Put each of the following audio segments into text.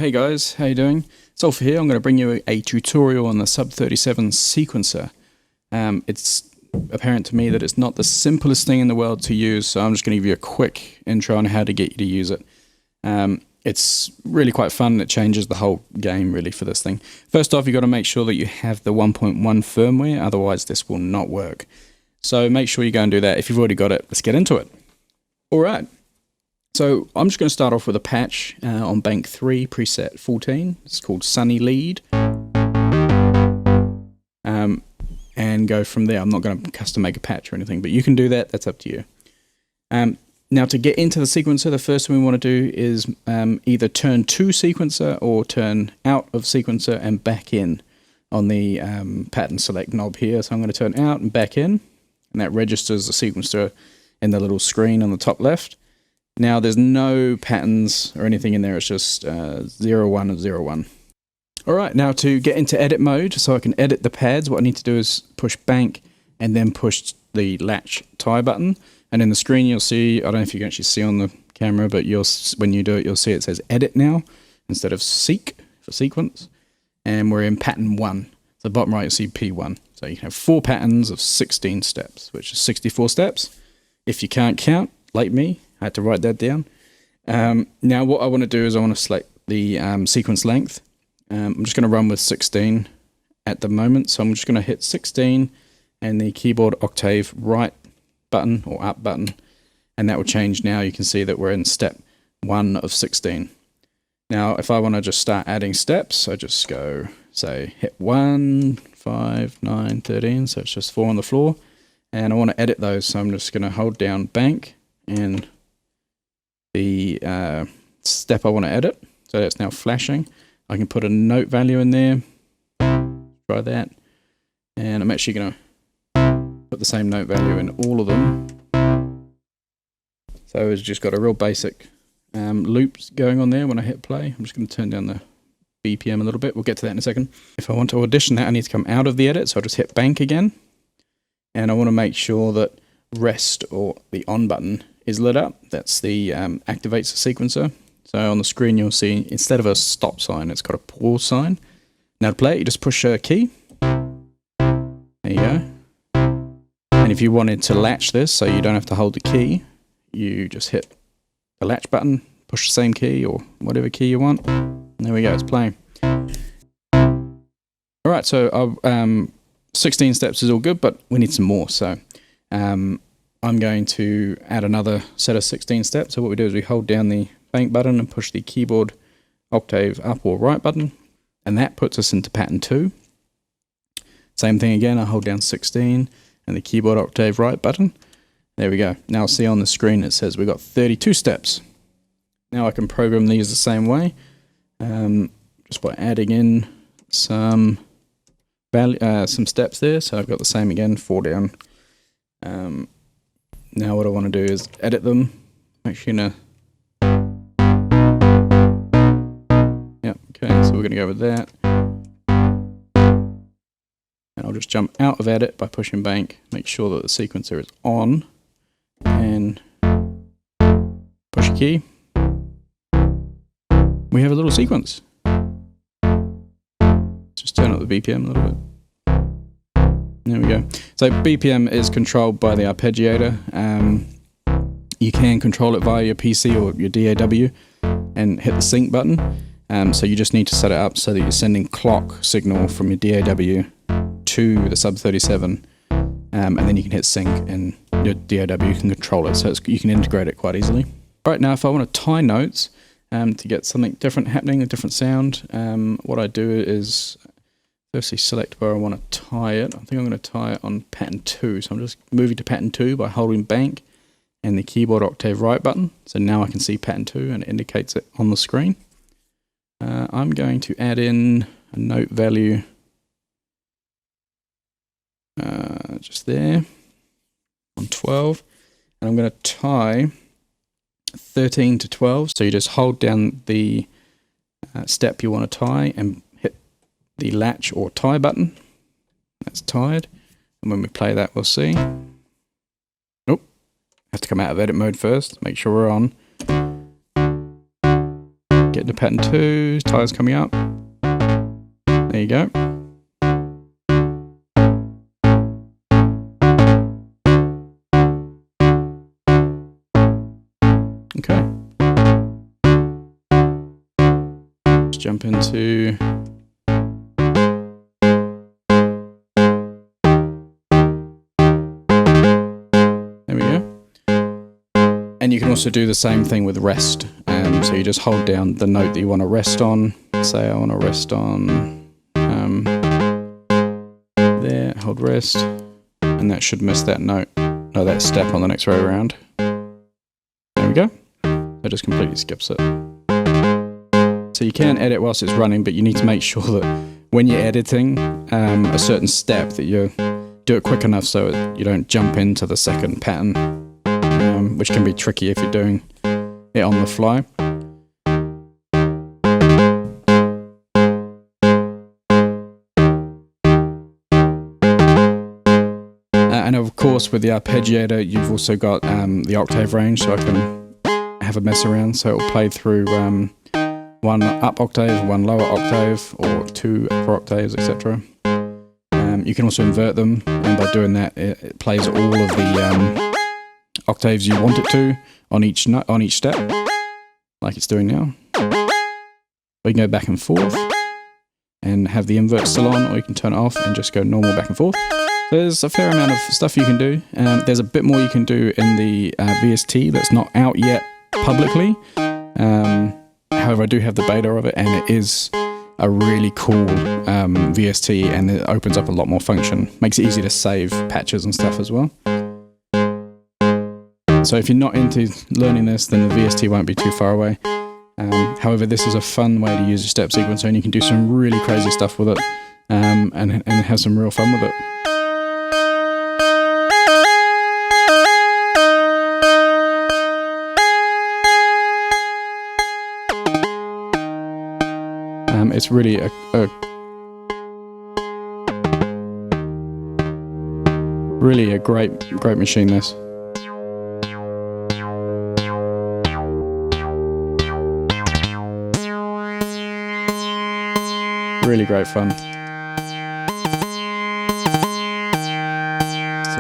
Hey guys, how you doing? It's Alpha here. I'm going to bring you a tutorial on the Sub-37 sequencer. It's apparent to me that it's not the simplest thing in the world to use, so I'm just going to give you a quick intro on how to get you to use it. It's really quite fun. It changes the whole game really for this thing. First off, you've got to make sure that you have the 1.1 firmware, otherwise this will not work. So make sure you go and do that. If you've already got it, let's get into it. Alright. So I'm just going to start off with a patch on bank 3, preset 14. It's called Sunny Lead. And go from there. I'm not going to custom make a patch or anything, but you can do that. That's up to you. Now to get into the sequencer, the first thing we want to do is either turn to sequencer or turn out of sequencer and back in on the pattern select knob here. So I'm going to turn out and back in, and that registers the sequencer in the little screen on the top left. Now there's no patterns or anything in there, it's just 0, 1 and 0, 1. Alright, now to get into edit mode, so I can edit the pads, what I need to do is push bank and then push the latch tie button. And in the screen you'll see, I don't know if you can actually see on the camera, but when you do it you'll see it says edit now instead of seek for sequence. And we're in pattern 1. So the bottom right you'll see P1. So you can have 4 patterns of 16 steps, which is 64 steps. If you can't count, like me, I had to write that down. Now what I want to do is I want to select the sequence length. I'm just going to run with 16 at the moment. So I'm just going to hit 16 and the keyboard octave right button or up button. And that will change now. You can see that we're in step 1 of 16. Now if I want to just start adding steps, I just go, say, hit 1, 5, 9, 13. So it's just 4 on the floor. And I want to edit those. So I'm just going to hold down bank and the step I want to edit, so that's now flashing. I can put a note value in there, try that, and I'm actually going to put the same note value in all of them. So it's just got a real basic loops going on there when I hit play. I'm just going to turn down the BPM a little bit, we'll get to that in a second. If I want to audition that, I need to come out of the edit, so I'll just hit bank again, and I want to make sure that rest or the on button is lit up. That's the activates the sequencer. So on the screen you'll see instead of a stop sign it's got a pause sign. Now to play it you just push a key. There you go. And if you wanted to latch this so you don't have to hold the key, you just hit the latch button, push the same key or whatever key you want. And there we go, it's playing. Alright, so 16 steps is all good, but we need some more. So I'm going to add another set of 16 steps. So what we do is we hold down the bank button and push the keyboard octave up or right button, and that puts us into pattern 2. Same thing again, I hold down 16 and the keyboard octave right button. There we go. Now see on the screen it says we've got 32 steps. Now I can program these the same way, just by adding in some steps there. So I've got the same again, 4 down. Now what I want to do is edit them. Make sure Yep, okay, so we're going to go with that. And I'll just jump out of edit by pushing bank, make sure that the sequencer is on, and push a key. We have a little sequence. Just turn up the BPM a little bit. There we go. So BPM is controlled by the Arpeggiator. You can control it via your PC or your DAW and hit the sync button. So you just need to set it up so that you're sending clock signal from your DAW to the Sub-37, and then you can hit sync and your DAW can control it, so you can integrate it quite easily. Alright, now if I want to tie notes to get something different happening, a different sound, what I do is firstly select where I want to tie it. I think I'm going to tie it on pattern 2. So I'm just moving to pattern 2 by holding bank and the keyboard octave right button. So now I can see pattern 2 and it indicates it on the screen. I'm going to add in a note value just there on 12. And I'm going to tie 13 to 12. So you just hold down the step you want to tie and the latch or tie button. That's tied, and when we play that we'll see. Oh, have to come out of edit mode first, make sure we're on. Get get to pattern 2, tires coming up. There you go. Okay. Let's jump into there we go. And you can also do the same thing with rest. So you just hold down the note that you want to rest on. Say I want to rest on there, hold rest, and that should miss that note, no, that step on the next row around. There we go. That just completely skips it. So you can edit whilst it's running, but you need to make sure that when you're editing a certain step that you do it quick enough so you don't jump into the second pattern, which can be tricky if you're doing it on the fly. And of course with the arpeggiator you've also got the octave range, so I can have a mess around, so it'll play through one up octave, one lower octave, or 2 upper octaves, etc. You can also invert them, and by doing that it plays all of the octaves you want it to on each step, like it's doing now. Or you can go back and forth and have the invert still on, or you can turn it off and just go normal back and forth. There's a fair amount of stuff you can do. There's a bit more you can do in the VST that's not out yet publicly. However, I do have the beta of it, and it is a really cool VST, and it opens up a lot more function. Makes it easy to save patches and stuff as well. So if you're not into learning this, then the VST won't be too far away. However, this is a fun way to use a step sequencer, and you can do some really crazy stuff with it, and have some real fun with it. It's really a great machine, this. Really great fun. Turn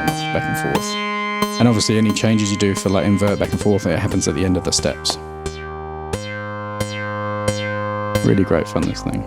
off back and forth. And obviously any changes you do for like invert back and forth, it happens at the end of the steps. Really great fun, this thing.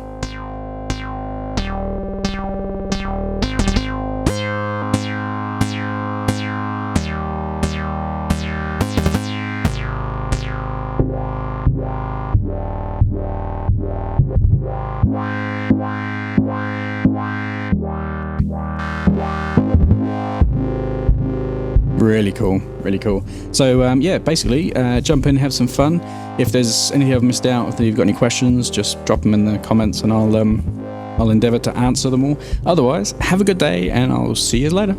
Really cool, really cool. So yeah, basically jump in, have some fun. If there's anything I've missed out, if you've got any questions, just drop them in the comments and I'll endeavour to answer them all. Otherwise, have a good day and I'll see you later.